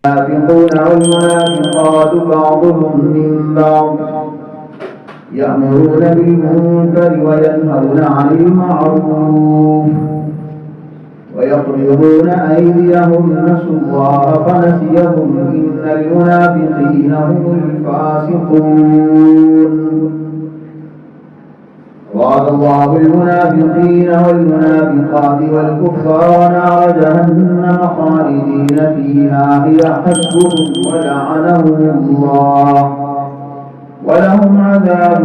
المنافقون والمنافقات بعضهم من بعض يأمرون بالمنكر وينهون عن المعروف ويقبضون أيديهم نسوا الله فنسيهم إن المنافقين هم الفاسقون وعد الله المنافقين والمنافقات والكفار نار جهنم خالدين فيها هي حسبهم ولعنهم الله ولهم عذاب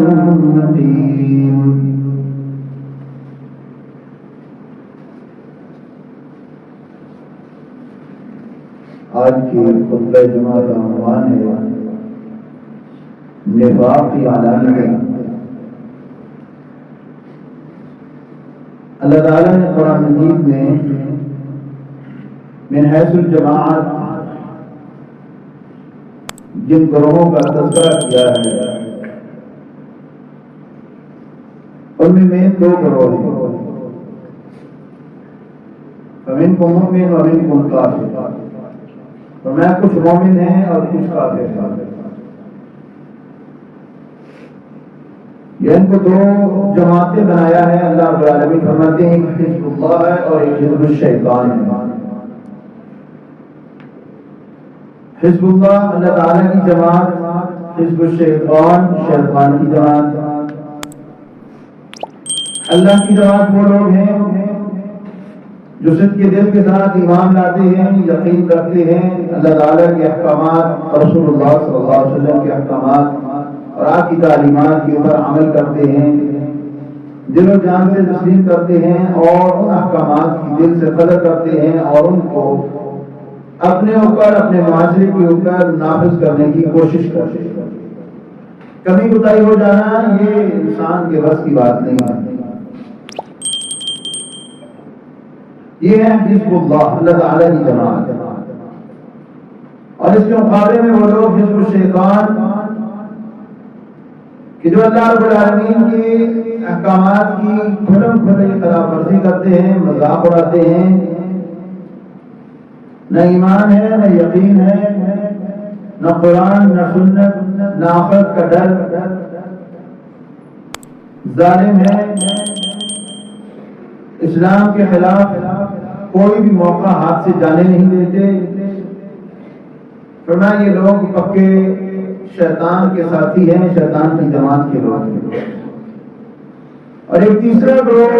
مقيم. آج کی خطبہ جمعہ کا عنوان ہے نفاق کی علامتیں. اللہ تعالیٰ نے قرآن مجید میں من حیث الجماعت جن گروہوں کا تذکرہ کیا ہے ان میں دو گروہ ہیں، فمنکم مؤمن ومنکم کافر. فرمایا کچھ مومن ہیں اور کچھ کافر ہیں. یہ ان کو دو جماعتیں بنایا ہے. اللہ رب العالمین فرماتے ہیں ایک حزب اللہ ہے اور ایک حزب الشیطان ہے. حزب اللہ اللہ تعالیٰ کی جماعت، حزب الشیطان شیطان کی جماعت. اللہ کی جماعت وہ لوگ ہیں جو صدق کے دل کے ساتھ ایمان لاتے ہیں، یقین رکھتے ہیں اللہ تعالیٰ کے احکامات، رسول اللہ صلی اللہ علیہ وسلم کے احکامات اور آپ کی تعلیمات کے اوپر عمل کرتے ہیں، دل و جان سے تسلیم کرتے ہیں اور ان احکامات کی دل سے قدر کرتے ہیں اور ان کو اپنے اوپر، اپنے معاشرے کے اوپر نافذ کرنے کی کوشش کرتے ہیں. کمی کوتاہی ہو جانا یہ انسان کے بس کی بات نہیں ہے. یہ ہے حزب اللہ اللہ تعالیٰ کی جماعت. اور اس کے مقابلے میں وہ لوگ حزب الشیطان کہ جو اللہ رب العالمین کے احکامات کی کھلم کھلے خلاف ورزی کرتے ہیں، مذاق اڑاتے ہیں. نہ ایمان ہے، نہ یقین ہے، نہ قرآن، نہ سنت، نہ آخرت کا ڈر. ظالم ہے، اسلام کے خلاف کوئی بھی موقع ہاتھ سے جانے نہیں دیتے. فرمایا یہ لوگ پکے شیطان کے ساتھی ہیں، شیطان کی جماعت کے لوگ ہیں. اور ایک تیسرا گروہ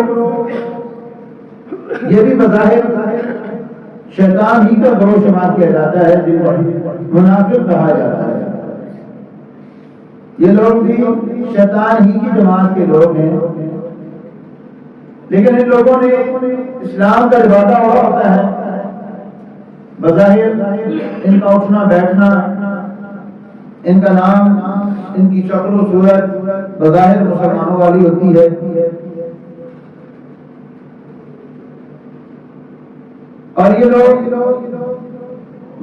یہ بھی بظاہر شیطان ہی کا گروہ شمار کیا جاتا ہے جن کو منافق کہا جاتا ہے. یہ لوگ بھی شیطان ہی کی جماعت کے لوگ ہیں، لیکن ان لوگوں نے اسلام کا لبادہ ہوا ہوتا ہے. بظاہر ان کا اٹھنا بیٹھنا، ان کا نام، ان کی شکل و صورت بظاہر مسلمانوں والی ہوتی ہے. اور یہ لوگ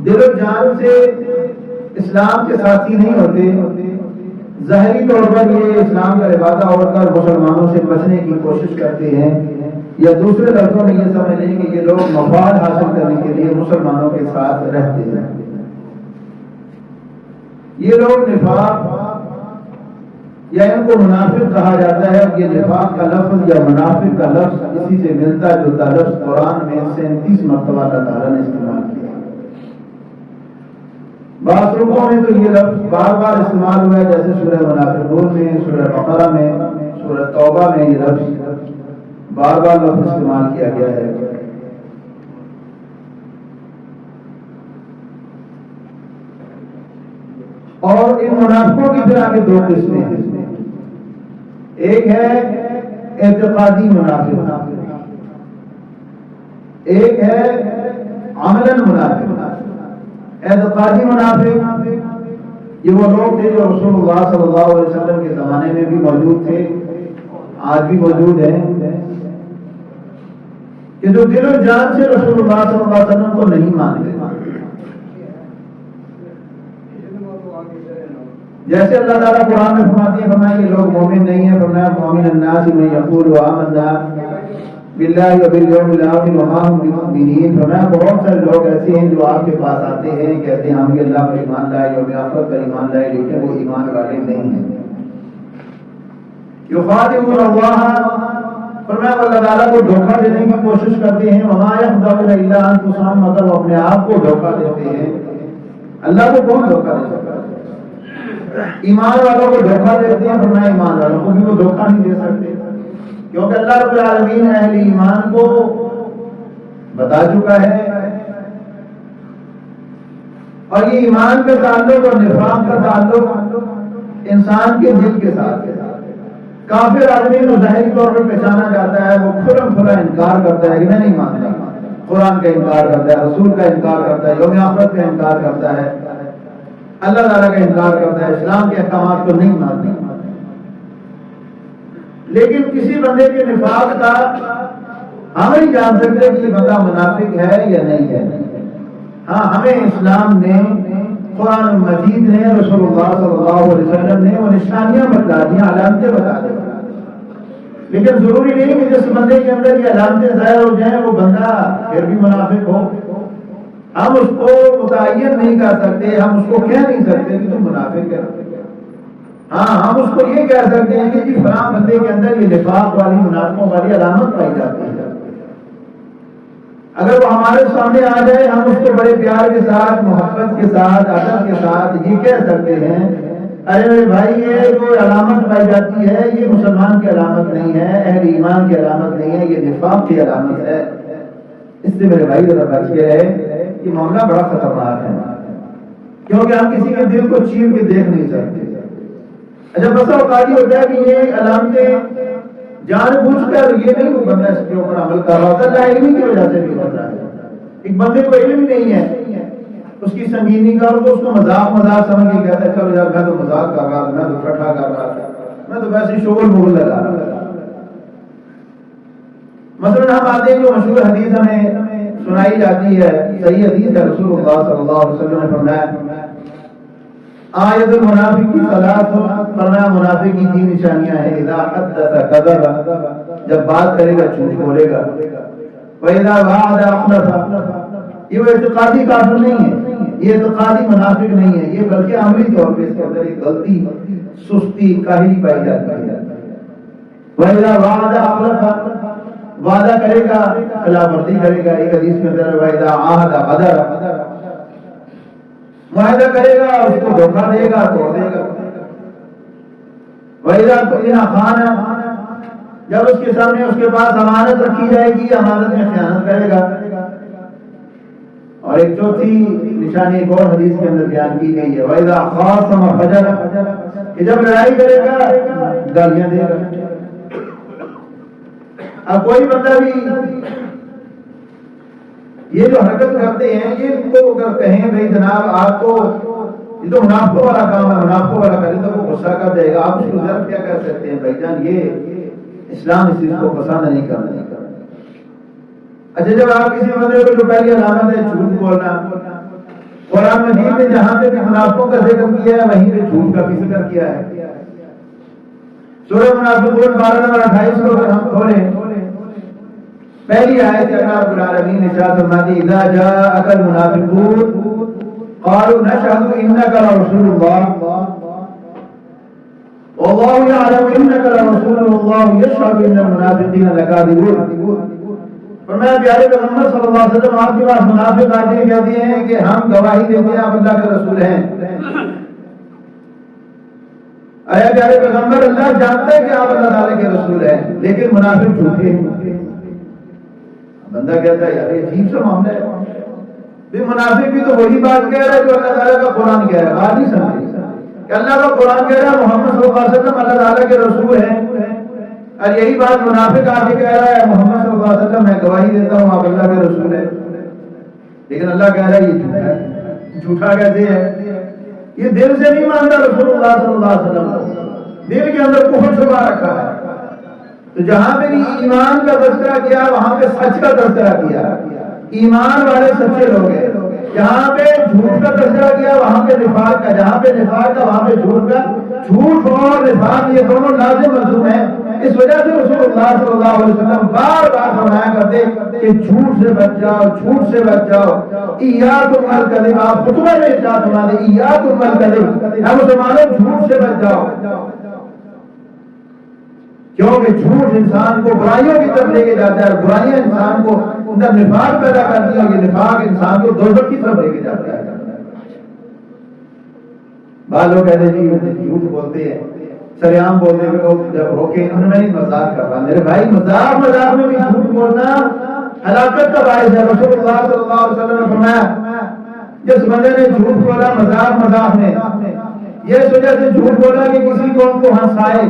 دل و جان سے اسلام کے ساتھی نہیں ہوتے. ظاہری طور پر یہ اسلام کا لبادہ اوڑھ کر مسلمانوں سے بچنے کی کوشش کرتے ہیں، یا دوسرے لفظوں میں یہ سمجھ لیں کہ یہ لوگ مفاد حاصل کرنے کے لیے مسلمانوں کے ساتھ رہتے ہیں. یہ لوگ نفاق یا ان کو منافق کہا جاتا ہے. یہ نفاق کا لفظ یا منافق کا لفظ اسی سے ملتا جلتا لفظ قرآن میں 37 مرتبہ اللہ تعالیٰ نے استعمال کیا. بعض رکوع میں تو یہ لفظ بار بار استعمال ہوا ہے، جیسے سورہ منافقون میں، سورہ بقرہ میں، سورہ توبہ میں یہ لفظ بار بار لفظ استعمال کیا گیا ہے. اور ان منافقوں کی طرح کے دو قسمیں ہیں. ایک ہے اعتقادی منافق، ایک ہے عملاً منافق. اعتقادی منافق یہ وہ لوگ تھے جو رسول اللہ صلی اللہ علیہ وسلم کے زمانے میں بھی موجود تھے، آج بھی موجود ہیں، کہ جو دل و جان سے رسول اللہ صلی اللہ علیہ وسلم کو نہیں مانتے. جیسے اللہ تعالیٰ قرآن میں فرماتی ہے، فرمایا یہ لوگ مومن نہیں ہیں. فرمایا مومن الناس من یقول آمنا باللہ و بالیوم الآخر وما هم بمؤمنین. فرمایا بہت سارے لوگ ایسے ہیں جو آپ کے پاس آتے ہیں کہتے ہیں ہم اللہ پر ایمان لائے یوم آخرت پر ایمان لائے لیکن وہ ایمان والے نہیں ہیں. یخادعون اللہ فرمایا وہ اللہ تعالیٰ کو دھوکہ دینے کی کوشش کرتے ہیں. وما یخدعون الا انفسهم مگر وہ اپنے آپ کو دھوکہ دیتے ہیں. اللہ کو کون دھوکہ دے سکتا ہے؟ ایمان والوں کو دھوکہ دیتے ہیں. فرمایا ایمان والوں کو بھی وہ دھوکہ نہیں دے سکتے کیونکہ اللہ رب العالمین اہل ایمان کو بتا چکا ہے. اور یہ ایمان کا تعلق اور نفاق کا تعلق انسان کے دل کے ساتھ ہے. کافر آدمی جو ظاہری طور پر پہچانا جاتا ہے وہ کھلم کھلا انکار کرتا ہے کہ میں نہیں مانتا. قرآن کا انکار کرتا ہے, رسول کا انکار کرتا ہے, یوم آخرت کا انکار کرتا ہے, اللہ تعالیٰ کا انکار کرتا ہے, اسلام کے احکامات کو نہیں مانتا. لیکن کسی بندے کے نفاق کا ہم نہیں جان سکتے کہ یہ بندہ منافق ہے یا نہیں ہے. ہاں ہمیں اسلام نے, قرآن مجید نے, رسول اللہ صلی اللہ علیہ وسلم نے وہ نشانیاں بتا دی, علامتیں بتا دی. لیکن ضروری نہیں کہ جس بندے کے اندر یہ علامتیں ظاہر ہو جائیں وہ بندہ پھر بھی منافق ہو. ہم اس کو متعین نہیں کر سکتے, ہم اس کو کہہ نہیں سکتے کہ تم منافق ہے. ہاں ہم اس کو یہ کہہ سکتے ہیں کہ جی فلاں بندے کے اندر یہ نفاق والی, منافقوں والی علامت پائی جاتی ہے. اگر وہ ہمارے سامنے آ جائے ہم اس کو بڑے پیار کے ساتھ, محبت کے ساتھ, ادب کے ساتھ یہ کہہ سکتے ہیں ارے میرے بھائی یہ جو علامت پائی جاتی ہے یہ مسلمان کی علامت نہیں ہے, اہل ایمان کی علامت نہیں ہے, یہ نفاق کی علامت ہے. اس سے میرے بھائی ذرا بچ کے رہے, یہ معاملہ بڑا خطرناک ہے کیونکہ ہم کسی کے دل کو چیر کے دیکھ نہیں سکتے. اچھا بسا اوقات یہ ہوتا ہے کہ یہ علامتیں جان بوجھ کر یہ نہیں وہ بندہ اس کے اوپر عمل کر رہا ہوتا, علم کی وجہ سے بھی ہوتا ہے. ایک بندے کو علم ہی نہیں ہے, اس کی سنگینی کا, اور وہ اس کو مذاق سمجھ کے کہتا ہے چلو یار میں تو مذاق کر رہا تھا, میں تو ٹھٹھا کر رہا تھا, میں تو ویسے شغل مغل لگا رہا تھا. مثلا ہم آتے ہیں جو مشہور حدیث ہمیں سنائی جاتی ہے, صحیح حدیث ہے, رسول اللہ صلی اللہ علیہ وسلم نے فرمایا آیت المنافق کی ثلاث, فرمایا منافق کی 3 نشانیاں ہیں. اذا حدث کذب, جب بات کرے گا جھوٹ بولے گا. واذا وعد اخلف, یہ وہ اعتقادی کافر نہیں ہے, یہ اعتقادی منافق نہیں ہے, یہ بلکہ عملی طور پہ اس کے اندر ایک غلطی, سستی, کاہلی پائی جاتی ہے. واذا وعد اخلف, وعدہ کرے گا خلاف ورزی کرے گا. ایک حدیث میں اندر واذا عاہد غدر, معاہدہ کرے گا اس کو دھوکہ دے گا, توڑ دے گا. وَإِذَا تُؤْمِنَ خَانَ, جب اس کے سامنے اس کے پاس امانت رکھی جائے گی امانت میں خیانت کرے گا. اور ایک چوتھی نشانی ایک اور حدیث کے اندر بیان کی گئی ہے وَإِذَا خَاصَمَ فَجَرَ, کہ جب لڑائی کرے گا گالیاں دے گا. اب کوئی بندہ بھی یہ جو حرکت کرتے ہیں یہ ان کو اگر کہیں بھائی جناب آپ کو یہ تو منافقوں والا کام ہے, منافقوں والا کرے تو وہ غصہ کر جائے گا. آپ اس کو ضرب کیا کر سکتے ہیں بھائی جان, یہ اسلام اس چیز کو پسند نہیں کرتا. اچھا جب آپ کسی بندے کو جو پہلی علامت ہے جھوٹ بولنا, قرآن مجید نے جہاں پہ بھی منافقوں کا ذکر کیا ہے وہیں پہ جھوٹ کا بھی ذکر کیا ہے. سورہ منافقون 12 نمبر 28 کو اگر ہم کھولیں, پہلی آیت اللہ رب العالمین نے ارشاد فرمایا اذا جاءك المنافقون قالوا نشهد انك لرسول الله والله يعلم انك لرسول الله يشهد ان المنافقين لكاذبون. فرمایا پیارے پیغمبر صلی اللہ علیہ وسلم آپ کے پاس منافق آتے ہیں کہتے ہیں کہ ہم گواہی دیتے ہیں آپ اللہ کے رسول ہیں. اے پیارے پیغمبر اللہ جانتا ہے کہ آپ اللہ تعالی کے رسول ہیں لیکن منافق جھوٹے ہیں. بندہ کہتا ہے یار یہ عجیب سا معاملہ ہے, بھی منافق بھی تو وہی بات کہہ رہا ہے جو اللہ تعالیٰ کا قرآن کہہ رہا ہے. بات نہیں سمجھے کہ اللہ کا قرآن کہہ رہا ہے محمد صلی اللہ علیہ وسلم اللہ تعالیٰ کے رسول ہیں, اور یہی بات منافق آ کے کہہ رہا ہے محمد صلی اللہ علیہ وسلم میں گواہی دیتا ہوں آپ اللہ کے رسول ہیں. لیکن اللہ کہہ رہا ہے یہ جھوٹا ہے. جھوٹا کہتے ہیں یہ دل سے نہیں مانتا رسول اللہ صلی اللہ علیہ وسلم, دل کے اندر کفر چھپا رکھا ہے. تو جہاں پہ بھی ایمان کا تذکرہ کیا وہاں پہ سچ کا تذکرہ کیا, ایمان والے سچے لوگ ہیں. جہاں پہ جھوٹ کا تذکرہ کیا وہاں پہ نفاق کا, جہاں پہ نفاق کا وہاں پہ جھوٹ کا. جھوٹ اور نفاق یہ دونوں لازم ملزوم ہیں. اس وجہ سے رسول اللہ صلی اللہ علیہ وسلم بار بار فرمایا کرتے کہ جھوٹ سے بچ جاؤ، جھوٹ سے بچ جاؤ، ایاکم الکذب، آپ خطبہ میں ارشاد فرما دیں ایاکم الکذب، اے مسلمانوں جھوٹ سے بچ جاؤ، کیونکہ جھوٹ انسان کو برائیوں کی طرف لے کے جاتا ہے، برائیاں انسان کو اندر نفاق پیدا کرتی ہیں، یہ نفاق انسان کو دوزخ کی طرف لے کے جاتا ہے۔ بعض لوگ کہتے ہیں جی جھوٹ بولتے ہیں، سریعام بولنے میں لوگ جب روکے، انہوں نے نہیں مذاق کر رہا، میرے بھائی مذاق میں بھی جھوٹ بولنا ہلاکت کا باعث ہے۔ رسول اللہ صلی اللہ علیہ وسلم نے فرمایا جس بندے نے جھوٹ بولا مذاق میں، یہ اس وجہ سے جھوٹ بولا کہ کسی قوم کو ہنسائے،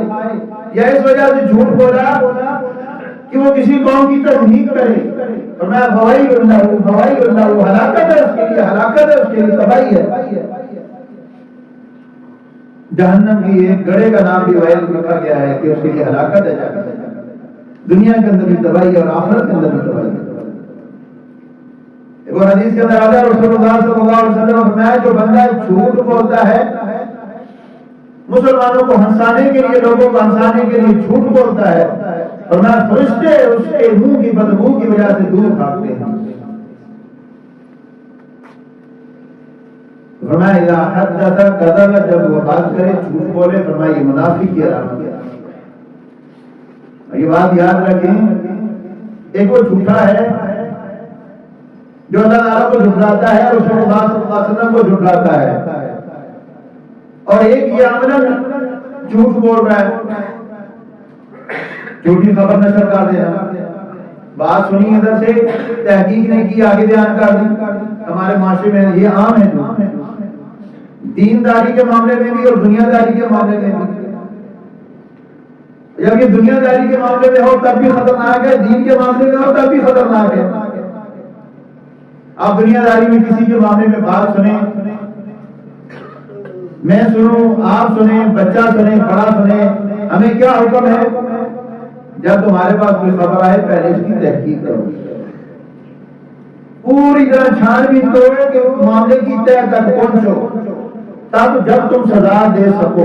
یا اس وجہ سے جھوٹ بولا کہ وہ کسی قوم کی توہین کرے، فرمایا فوائل اللہ، ہلاکت ہے اس کے لیے، ہلاکت ہے اس کے لیے، تباہی ہے۔ جہنم کی ایک گڑھے کا نام بھی وائل رکھا گیا ہے کہ اس کے لیے ہلاکت ہے، دنیا کے اندر بھی تباہی اور آخرت کے اندر بھی تباہی۔ وہ حدیث کے اندر آتا ہے رسول اللہ صلی اللہ علیہ وسلم نے فرمایا جو بندہ جھوٹ بولتا ہے مسلمانوں کو ہنسانے کے لیے، لوگوں کو ہنسانے کے لیے جھوٹ بولتا ہے، فرمایا فرشتے اس کے منہ کی بدبو کی وجہ سے دور بھاگتے ہیں۔ فرمایا اذا حدث کذب، جب وہ بات کرے جھوٹ بولے، فرمایا یہ منافق کی علامت ہے۔ یہ بات یاد رکھیں، ایک وہ جھوٹا ہے جو اللہ تعالیٰ کو جھٹلاتا ہے، رسول اللہ صلی اللہ علیہ وسلم کو جھٹلاتا ہے، اور ایک یہ عملاً جھوٹ بول رہا ہے، جھوٹی خبر نشر کر دینا، بات سنی ادھر سے تحقیق نہیں کی آگے بیان کر دی۔ ہمارے معاشرے میں یہ عام ہے، دینداری کے معاملے میں بھی اور دنیا داری کے معاملے میں بھی۔ جب یہ دنیا داری کے معاملے میں ہو تب بھی خطرناک ہے، دین کے معاملے میں ہو تب بھی خطرناک ہے۔ آپ دنیا داری میں کسی کے معاملے میں بات سنیں، میں سنوں، آپ سنیں، بچہ سنیں، بڑا سنیں، ہمیں کیا حکم ہے؟ جب تمہارے پاس کوئی خبر آئے پہلے اس کی تحقیق کرو، پوری طرح چھان بین کرو کہ معاملے کی تہ تک پہنچو، تب جب تم سزا دے سکو۔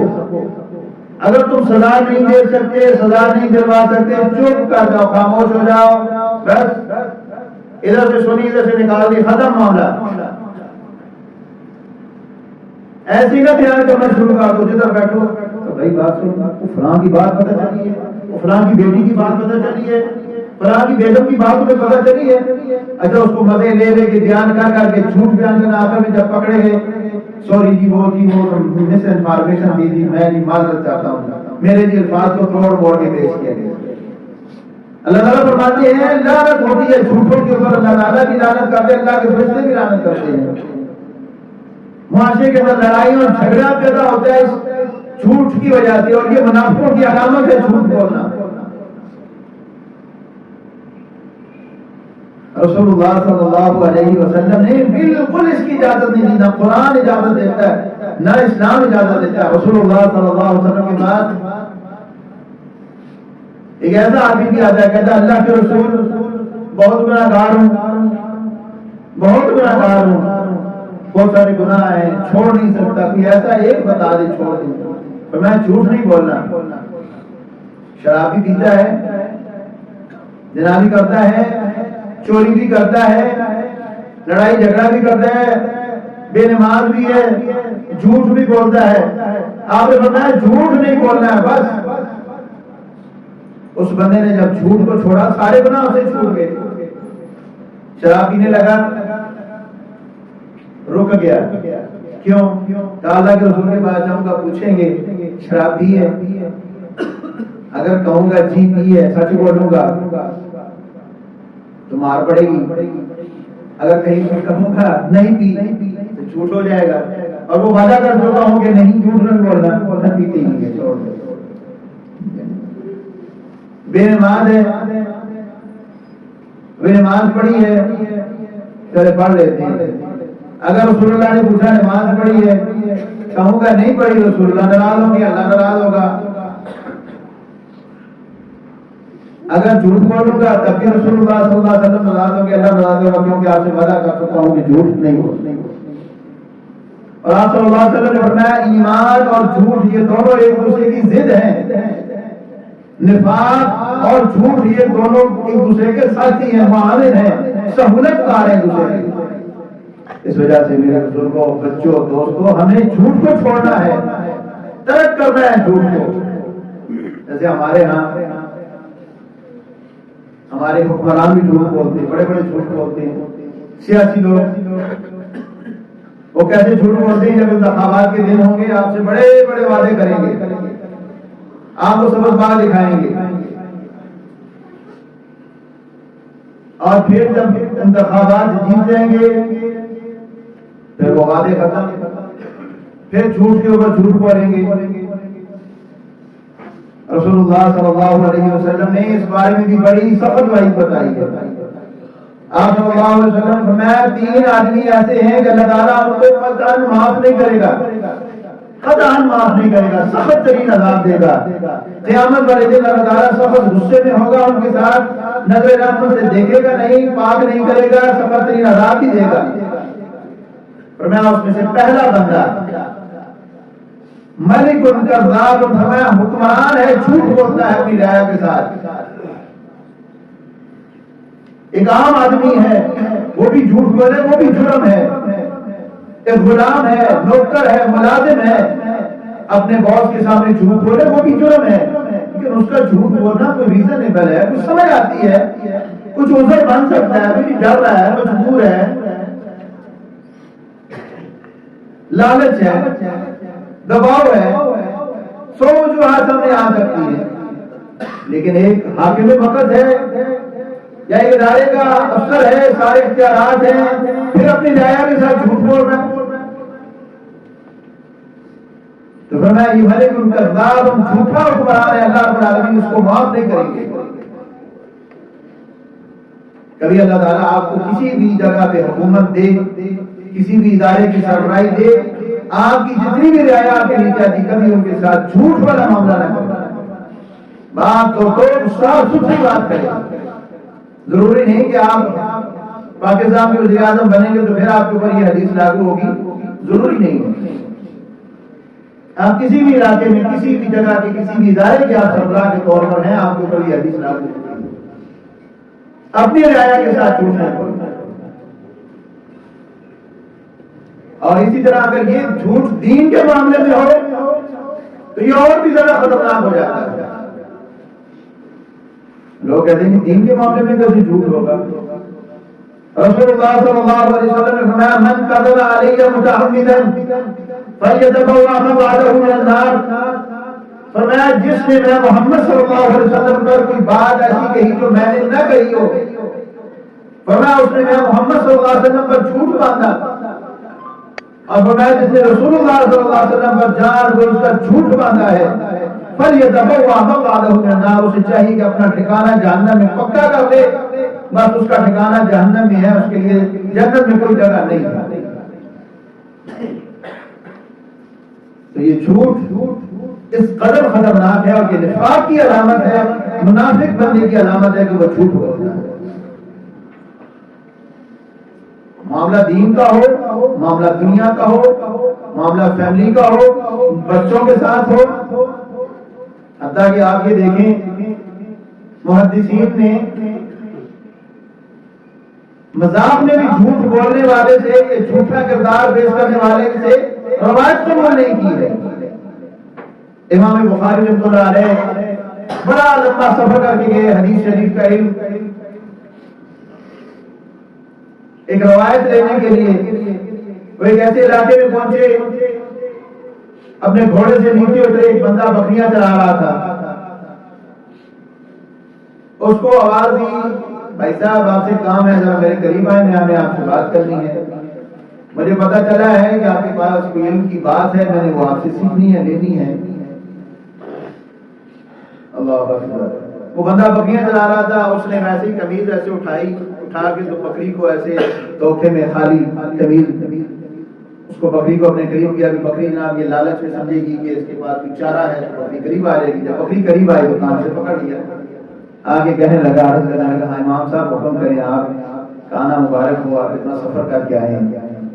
اگر تم سزا نہیں دے سکتے، سزا نہیں دلوا سکتے، چپ کر جاؤ، خاموش ہو جاؤ، بس ادھر سے سنی ادھر سے نکال دی، ختم معاملہ۔ ایسی نہ بیان کرنا شروع کر دو، جدھر بیٹھو تو بھائی بات سن، فلاں کی بات پتہ چلی ہے، فلاں کی بیٹی کی بات پتہ چلی ہے، فلاں کی بیگم کی بات تمہیں پتہ چلی ہے۔ اچھا اس کو مزے لے لے کے بیان کر کے جھوٹ بیان کرنا، آخر میں جب پکڑے گئے سوری جی وہ مس انفارمیشن دی تھی، میں نہیں معذرت چاہتا ہوں، میرے جی الفاظ کو توڑ موڑ کے پیش کیا گیا۔ اللہ تعالیٰ فرماتے ہیں لعنت ہوتی ہے جھوٹوں کے اوپر، اللہ تعالیٰ کی لعنت کرتے ہیں، اللہ کے فرشتے بھی لعنت کرتے ہیں۔ معاشرے کے اندر لڑائی اور جھگڑا پیدا ہوتا ہے اس جھوٹ کی وجہ سے، اور یہ منافقوں کی علامت ہے جھوٹ بولنا۔ رسول اللہ صلی اللہ علیہ وسلم نے بالکل اس کی اجازت نہیں دی، نہ قرآن اجازت دیتا ہے نہ اسلام اجازت دیتا ہے۔ رسول اللہ صلی اللہ علیہ وسلم کے بعد ایک ایسا آدمی بھی آتا ہے، کہتا ہے اللہ کے رسول بہت گناہگار ہوں، بہت گناہگار ہوں، بہت سارے گناہ ہیں، چھوڑ نہیں سکتا، کوئی ایسا ایک بتا دے چھوڑ دوں۔ پر میں جھوٹ نہیں بولنا، شراب بھی پیتا ہے، زنا بھی کرتا ہے، چوری بھی کرتا ہے، لڑائی جھگڑا بھی کرتا ہے، بے نماز بھی ہے، جھوٹ بھی بولتا ہے۔ آپ نے فرمایا جھوٹ نہیں بولنا ہے بس۔ اس بندے نے جب جھوٹ کو چھوڑا سارے گناہ اسے چھوٹ گئے، شراب پینے لگا، رک گیا، کیوں؟ اللہ کے رسول کے پاس جاؤں گا، پوچھیں گے شراب پی ہے؟ اگر کہوں گا جی پی ہے، سچ بولوں گا تو مار پڑے گی، اگر کہیں کہوں گا نہیں پی تو جھوٹ ہو جائے گا، اور وہ وعدہ کر چکا ہوں کہ نہیں جھوٹ نہیں بولنا، پیتے ہی نہیں، چھوڑ دو۔ بے نماز ہے، بے نماز پڑھی ہے، چلے پڑھ لیتے ہیں۔ اگر رسول اللہ نے پوچھا نماز پڑھی ہے، کہوں گا نہیں پڑھی، رسول اللہ ناراض ہوں گے، اللہ ناراض ہوگا۔ اگر جھوٹ بولوں گا تب بھی رسول اللہ صلی اللہ علیہ وسلم ناراض ہوں گے، اللہ ناراض ہوگا، کیونکہ آپ سے وعدہ کر چکا ہوں کہ جھوٹ نہیں بولنا۔ اور آپ صلی اللہ علیہ وسلم نے فرمایا ایمان اور جھوٹ یہ دونوں ایک دوسرے کی ضد ہیں، نفاق اور جھوٹ یہ دونوں ایک دوسرے کے ساتھی ہیں، معاون ہیں، سہولت کار ہیں دوسرے کے۔ اس وجہ سے میرے بزرگوں، بچوں، دوستوں، ہمیں جھوٹ کو چھوڑنا ہے، ترک کرنا ہے جھوٹ کو۔ جیسے ہمارے ہاں ہمارے حکمران بھی جھوٹ بولتے ہیں، بڑے بڑے جھوٹ بولتے ہیں، سیاسی لوگ وہ کیسے جھوٹ بولتے ہیں؟ جب انتخابات کے دن ہوں گے آپ سے بڑے بڑے وعدے کریں گے، آپ کو سبز باغ دکھائیں گے، اور پھر جب انتخابات جیت جائیں گے پھر وہ وعدے ختم، پھر جھوٹ کے اوپر جھوٹ بولیں گے۔ رسول اللہ صلی اللہ علیہ وسلم نے اس بارے میں بھی بڑی سخت وعید بتائی ہے۔ آپ صلی اللہ علیہ وسلم فرمایا 3 آدمی ایسے ہیں کہ اللہ تعالیٰ ان کو قطعاً معاف نہیں کرے گا، قطعاً معاف نہیں کرے گا، سخت ترین عذاب دے گا۔ قیامت والے دن اللہ تعالیٰ سخت غصے میں ہوگا ان کے ساتھ، نظر رحمت سے دیکھے گا نہیں، پاک نہیں کرے گا، سخت ترین عذاب بھی دے گا۔ فرمایا اس میں سے پہلا بندہ ملک ان کا ذات، فرمایا حکمران ہے، جھوٹ بولتا ہے اپنی رعایا کے ساتھ۔ ایک عام آدمی ہے وہ بھی جھوٹ بولے، وہ بھی جرم ہے۔ ایک غلام ہے، نوکر ہے، ملازم ہے، اپنے باس کے سامنے جھوٹ بولے، وہ بھی جرم ہے، لیکن اس کا جھوٹ بولنا کوئی ریزنیبل ہے، کچھ سمجھ آتی ہے، کچھ عذر بن سکتا ہے، ابھی ڈر رہا ہے، مجبور ہے، لالچ ہے، دباؤ ہے، 100 وجوہات سامنے آ سکتی ہے۔ لیکن ایک حاکم وقت ہے یا ایک ادارے کا افسر ہے، سارے اختیارات ہیں، پھر اپنی رعایا کے ساتھ جھوٹ بول رہا ہے، تو فرمایا یہ ملک ان کا ذات، جھوٹا حکمران ہے، اللہ رب العالمین اس کو معاف نہیں کریں گے۔ کبھی اللہ تعالیٰ آپ کو کسی بھی جگہ پہ حکومت دے، کسی بھی ادارے کی سربراہی دے، آپ کی جتنی بھی رعایا آپ کے نیچے آتی، کبھی ان کے ساتھ جھوٹ والا معاملہ نہ کرنا، بات تو صاف ستھری بات کریں۔ ضروری نہیں کہ آپ پاکستان کے وزیر اعظم بنیں گے تو پھر آپ کے اوپر یہ حدیث لاگو ہوگی، ضروری نہیں ہے۔ آپ کسی بھی علاقے میں، کسی بھی جگہ کے کسی بھی ادارے کے آپ سربراہ کے طور پر ہیں، آپ کے اوپر یہ حدیث لاگو ہوگی۔ اپنی رعایا کے ساتھ جھوٹ نہ بولنا۔ اور اسی طرح اگر یہ جھوٹ دین کے معاملے میں ہو تو یہ اور بھی زیادہ خطرناک ہو جاتا ہے۔ لوگ کہتے ہیں کہ دین کے معاملے میں کیسے جھوٹ ہوگا؟ رسول اللہ صلی اللہ علیہ وسلم نے فرمایا من کذب علی متعمدا فلیتبوأ مقعدہ من النار، فرمایا جس نے میں محمد صلی اللہ علیہ وسلم پر کوئی بات ایسی کہی جو میں نے نہ کہی ہو، فرمایا اس نے میں محمد صلی اللہ علیہ وسلم پر جھوٹ باندھا، اور فرمایا جس نے رسول اللہ صلی اللہ علیہ وسلم پر جان بوجھ کر جھوٹ باندھا ہے، فلیتبوأ مقعدہ من النار، اسے چاہیے کہ اپنا ٹھکانہ جہنم میں پکا کر دے، بس اس کا ٹھکانہ جہنم میں ہے، اس کے لیے جنت میں کوئی جگہ نہیں ہے۔ تو یہ جھوٹ اس قدر خطرناک ہے اور یہ نفاق کی علامت ہے، منافق بننے کی علامت ہے کہ وہ جھوٹ بولتا ہے۔ معاملہ دین کا ہو، معاملہ دنیا کا ہو، معاملہ فیملی کا ہو، بچوں کے ساتھ ہو، حتیٰ کہ آپ یہ دیکھیں محدثین نے مذاق میں بھی جھوٹ بولنے والے سے، یہ جھوٹا کردار پیش کرنے والے سے روایت قبول نہیں کی ہے۔ امام بخاری رحمۃ اللہ علیہ بڑا لمبا سفر کر کے گئے حدیث شریف کا علم ایک روایت لینے کے لیے، وہ ایک ایسے علاقے میں پہنچے، اپنے گھوڑے سے نیچے اترے، ایک بندہ بکریاں چلا رہا تھا، اس کو آواز دی بھائی صاحب آپ سے کام ہے، ذرا میرے قریب آئے، میں آپ سے بات کرنی ہے، مجھے پتا چلا ہے کہ آپ کے پاس کوئی علم کی بات ہے، میں نے وہ آپ سے سیکھنی ہے، لینی ہے۔ اللہ اکبر۔ وہ بندہ بکریاں چلا رہا تھا، اس نے ویسے ہی قمیض ایسے اٹھا کے تو بکری کو ایسے دھوکے میں خالی قمیض، اس کو بکری کو اپنے قریب کیا کہ بکری جناب یہ لالچ میں سمجھے گی کہ اس کے پاس کوئی چارہ ہے، تو بکری قریب آ جائے گی۔ جب بکری قریب آئی تو کان سے پکڑ لیا، آگے کہنے لگا، عرض کرنے لگا، ہاں امام صاحب حکم کریں، آپ کانا مبارک ہو، آپ اتنا سفر کر کے آئے ہیں۔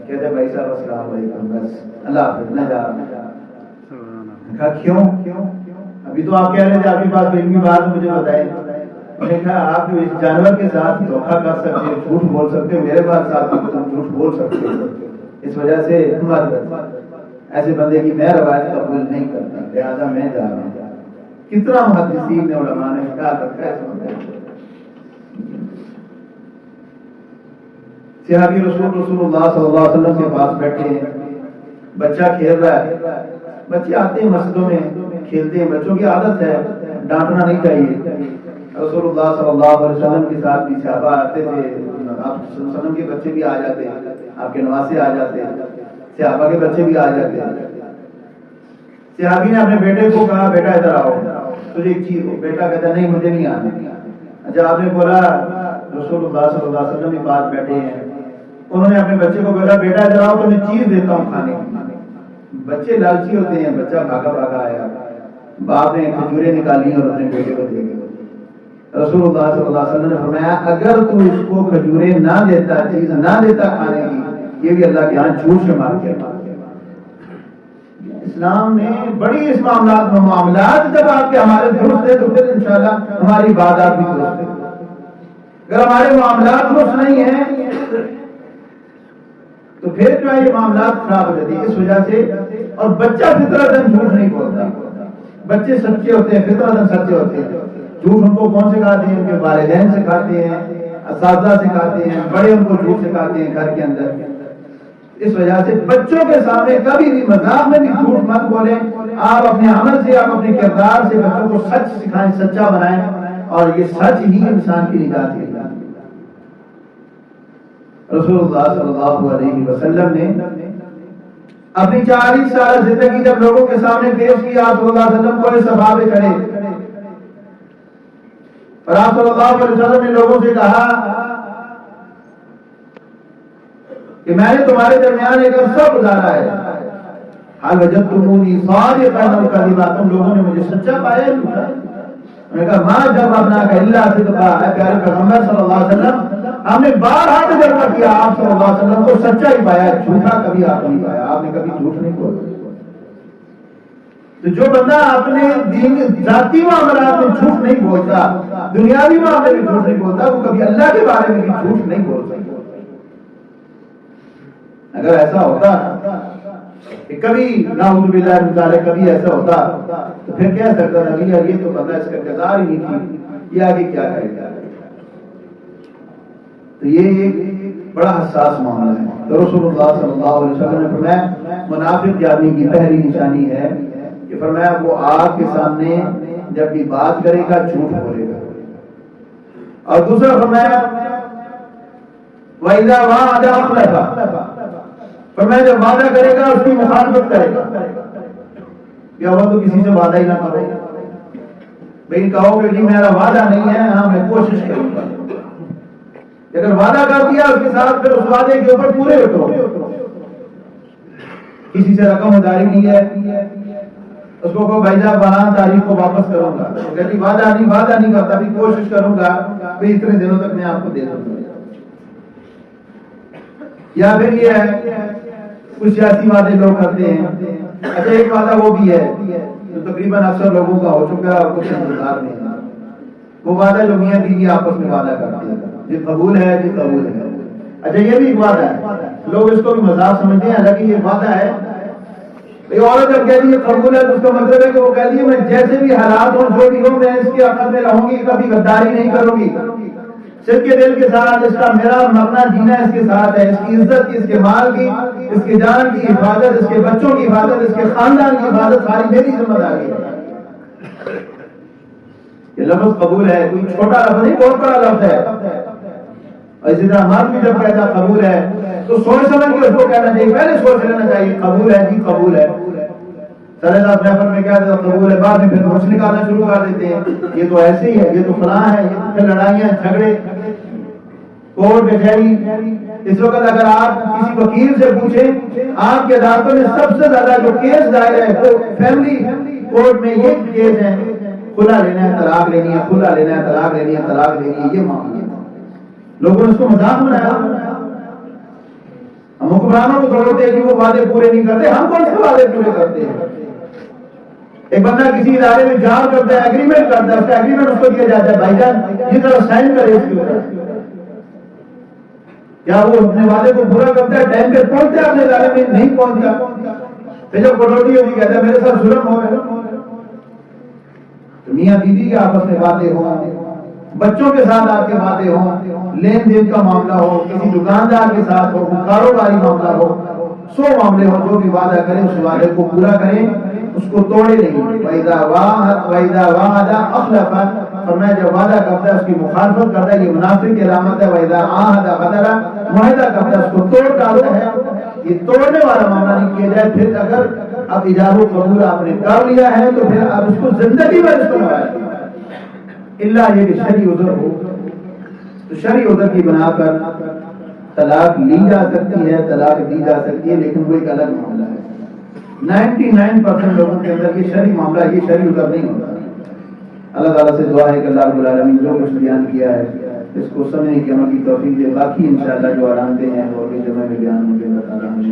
کہتے بھائی صاحب السلام علیکم، بس اللہ حافظ، نہ جا۔ کہا کیوں؟ ابھی تو آپ کہہ رہے تھے آپ کے پاس علمی بات مجھے بتائیں. میں نے کہا آپ اس جانور کے ساتھ دھوکہ کر سکتے ہیں, جھوٹ بول سکتے ہیں, میرے پاس ساتھ جھوٹ بول سکتے ہیں. اس وجہ سے ایسے بندے کی میں روایت قبول نہیں کرتا, لہٰذا میں جا رہا ہوں. کتنا محدثین نے علماء نے کہا رکھا ہے. صحابی رسول اللہ صلی اللہ علیہ وسلم کے پاس بیٹھے ہیں, بچہ کھیل رہا ہے. بچے آتے ہیں مسجدوں میں کھیلتے ہیں, بچوں کی عادت ہے, ڈانٹنا نہیں چاہیے. رسول اللہ صلی اللہ علیہ وسلم کے ساتھ بھی صحابہ آتے تھے, آپ صلی اللہ علیہ وسلم کے بچے بھی آ جاتے, آپ کے نواسے آ جاتے, صحابہ کے بچے بھی آ جاتے. صحابی نے اپنے بیٹے کو کہا بیٹا ادھر آؤ, تجھے ایک چیز ہو. بیٹا کہتا نہیں مجھے نہیں آنا. اچھا آپ نے بولا رسول اللہ صلی اللہ علیہ وسلم کے پاس بیٹھے ہیں, انہوں نے اپنے بچے کو بولا بیٹا ادھر آؤ تو میں چیز دیتا ہوں کھانے کی. بچے لالچی ہوتے ہیں, بچہ بھاگا بھاگا آیا, باپ نے کھجوریں نکالی اور اپنے بیٹے کو دے گئے. رسول اللہ صلی اللہ علیہ وسلم نے فرمایا اگر تو اس کو کھجوریں نہ دیتا, چیز نہ دیتا کھانے کی, یہ بھی اللہ کے ہاں جھوٹ سے مار کے. اسلام نے بڑی اس معاملات جب آپ کے ہمارے درست ہے تو پھر انشاءاللہ ہماری عبادات بھی درست ہے. اگر ہمارے معاملات درست نہیں ہیں تو پھر جو ہے یہ معاملات خراب ہو جاتی ہے. اس وجہ سے, اور بچہ فطرتاً جھوٹ نہیں بولتا, بچے سچے ہوتے ہیں, فطرتاً سچے ہوتے ہیں. جھوٹ ان کو کون سکھاتے ہیں؟ ان کے والدین سکھاتے ہیں, اساتذہ سکھاتے ہیں, بڑے ان کو جھوٹ سکھاتے ہیں گھر کے اندر. اس وجہ سے بچوں کے سامنے کبھی بھی مذاق میں بھی جھوٹ مت بولیں. آپ اپنے عمل سے, آپ اپنے کردار سے بچوں کو سچ سکھائیں, سچا بنائیں, اور یہ سچ ہی انسان کی نجات ہے. رسول اللہ صلی اللہ علیہ وسلم نے اپنی 40 سالہ زندگی جب لوگوں کے سامنے پیش کی, آپ صلی اللہ علیہ وسلم کو صحابہ کھڑے, اور آپ صلی اللہ علیہ وسلم نے لوگوں سے کہا کہ میں نے تمہارے درمیان ایک عرصہ گزارا ہے, حال وجدتمونی صادقا او کاذبا, تم لوگوں نے مجھے سچا پایا ہے جھوٹا؟ انہوں نے کہا ما جربناک الا صدقا, اے پیارے پیغمبر صلی اللہ علیہ وسلم ہم نے بارہا تجربہ کیا, آپ صلی اللہ علیہ وسلم کو سچا ہی پایا, جھوٹا کبھی آپ نہیں پایا, آپ نے کبھی جھوٹ نہیں بولا. تو جو بندہ اپنے دین ذاتی معاملات میں جھوٹ نہیں بولتا, دنیاوی معاملے میں جھوٹ نہیں بولتا, وہ کبھی اللہ کے بارے میں بھی جھوٹ نہیں بول سکتا. اگر ایسا ہوتا کہ کبھی نعوذ باللہ من ذالک کبھی ایسا ہوتا تو پھر کہہ سکتا تھا کہ یہ تو بندہ اس کا کردار ہی نہیں تھی, یہ آگے کیا کرے گا. تو یہ ایک بڑا حساس معاملہ ہے. تو رسول اللہ صلی اللہ علیہ وسلم نے فرمایا منافق آدمی کی پہلی نشانی ہے کہ فرمایا وہ آپ کے سامنے جب بھی بات کرے گا جھوٹ بولے گا. اور دوسرا فرمایا وَإِذَا وَعَدَ أَخْلَفَ, فرمایا جب وعدہ کرے گا اس کی مخالفت کرے گا. کیا ہوا تو کسی سے وعدہ ہی نہ کرو, بھئی کہو کہ جی میرا وعدہ نہیں ہے, ہاں میں کوشش کروں گا. اگر وعدہ کر دیا اس کے ساتھ پھر اس وعدے کے اوپر پورے اترو. کسی سے رقم اداری نہیں ہے, اس کو کہو بھائی صاحب وہاں تاریخ کو واپس کروں گا, کہ وعدہ نہیں کرتا, بھی کوشش کروں گا بھی اتنے دنوں تک میں آپ کو دے دوں گا. یا پھر یہ ہے کچھ سیاسی وعدے لوگ کرتے ہیں. اچھا ایک وعدہ وہ بھی ہے جو تقریباً اکثر لوگوں کا ہو چکا ہے اور کچھ انتظار نہیں ہے, وہ وعدہ جو میاں بیوی آپس میں وعدہ کرتے ہیں, یہ قبول ہے, یہ قبول ہے. اچھا یہ بھی ایک وعدہ ہے, لوگ اس کو بھی مذاق سمجھتے ہیں, حالانکہ یہ وعدہ ہے. عورت جب کہتی ہے قبول ہے تو اس کا مطلب ہے کہ وہ کہتی ہے میں جیسے بھی حالات ہوں جو بھی ہوں میں اس کے عقد میں رہوں گی, کبھی غداری نہیں کروں گی, صرف کے دل کے ساتھ, اس کا میرا مرنا جینا اس کے ساتھ ہے, اس کی عزت کی, اس کے مال کی, اس کے جان کی حفاظت, اس کے بچوں کی حفاظت, اس کے خاندان کی حفاظت ساری میری ذمہ داری ہے. یہ لفظ قبول ہے, کوئی چھوٹا لفظ نہیں, بہت بڑا لفظ ہے. اور اسی طرح مرد بھی جب کہتا قبول ہے تو سوچ سمجھ کے اس کو کہنا چاہیے, پہلے سوچ لینا چاہیے قبول ہے جی قبول ہے. سارے صاحب پیپر میں کیا تھا قبول ہے, بعد میں پھر نوٹس نکالنا شروع کر دیتے ہیں, یہ تو ایسے ہی ہے, یہ تو فلاں ہے, پھر لڑائیاں جھگڑے کورٹ کچہری. اس وقت اگر آپ کسی وکیل سے پوچھیں آپ کے عدالتوں میں سب سے زیادہ جو کیس دائر ہے وہ فیملی کورٹ میں یہ کیس ہے, کھلا لینا ہے طلاق لینی ہے, کھلا لینا ہے طلاق لینی ہے, طلاق لینی ہے, یہ معاملہ. لوگوں نے اس کو مذاق بنایا. ہم حکمرانوں کو دوڑتے ہیں کہ وہ وعدے پورے نہیں کرتے, ہم کون سے وعدے پورے کرتے ہیں. ایک بندہ کسی ادارے میں جاب کرتا ہے، ایگریمنٹ کرتا ہے، اس کا ایگریمنٹ اس کو دیا جاتا ہے، بھائی جان یہ طرح سائن کرے اس کے اوپر، کیا وہ اپنے وعدے کو پورا کرتا ہے؟ ٹائم پہ پہنچتا ہے اپنے ادارے میں؟ نہیں پہنچتا، پھر جب کٹوتی ہوتی کہتا ہے میرے ساتھ ظلم ہو گیا۔ تو میاں بیوی کے آپس میں باتیں ہوں، بچوں کے ساتھ آپ کے باتیں ہوں، لین دین کا معاملہ ہو، کسی دکاندار کے ساتھ ہو، کاروباری معاملہ ہو، 100 معاملے ہوں، جو بھی وعدہ کریں اس وعدے کو پورا کریں، اس کو توڑے نہیں۔ وَإِذَا وَعَدَ أَخْلَفَ، فرمایا جب وعدہ کرتا ہے اس کی مخالفت کرتا ہے، یہ منافق کی علامت ہے۔ وَإِذَا عَاهَدَ غَدَرَ، معاہدہ کرتا ہے اس کو توڑ ڈالتا ہے، یہ توڑنے والا معاملہ نہیں کیا جائے۔ پھر اگر اب ایجاب و قبول آپ نے کر لیا ہے تو پھر آپ اس کو زندگی میں اس کو نبھائیں، اللہ یہ کہ شرعی عذر ہو، تو شرعی عذر کی بنا پر طلاق لی جا سکتی ہے، طلاق دی جا سکتی ہے، لیکن وہ ایک الگ معاملہ ہے۔ 99% لوگوں کے اندر یہ شرعی معاملہ، یہ شرعی عذر نہیں ہوتا۔ اللہ تعالیٰ سے دعا ہے کہ اللہ رب العالمین جو کچھ بیان کیا ہے اس کو سمجھنے کی عمل کی توفیق دے۔ باقی انشاءاللہ جو آرام دے ہیں اور یہ جمع میں بیان ہوں گے، اللہ تعالیٰ ہمیں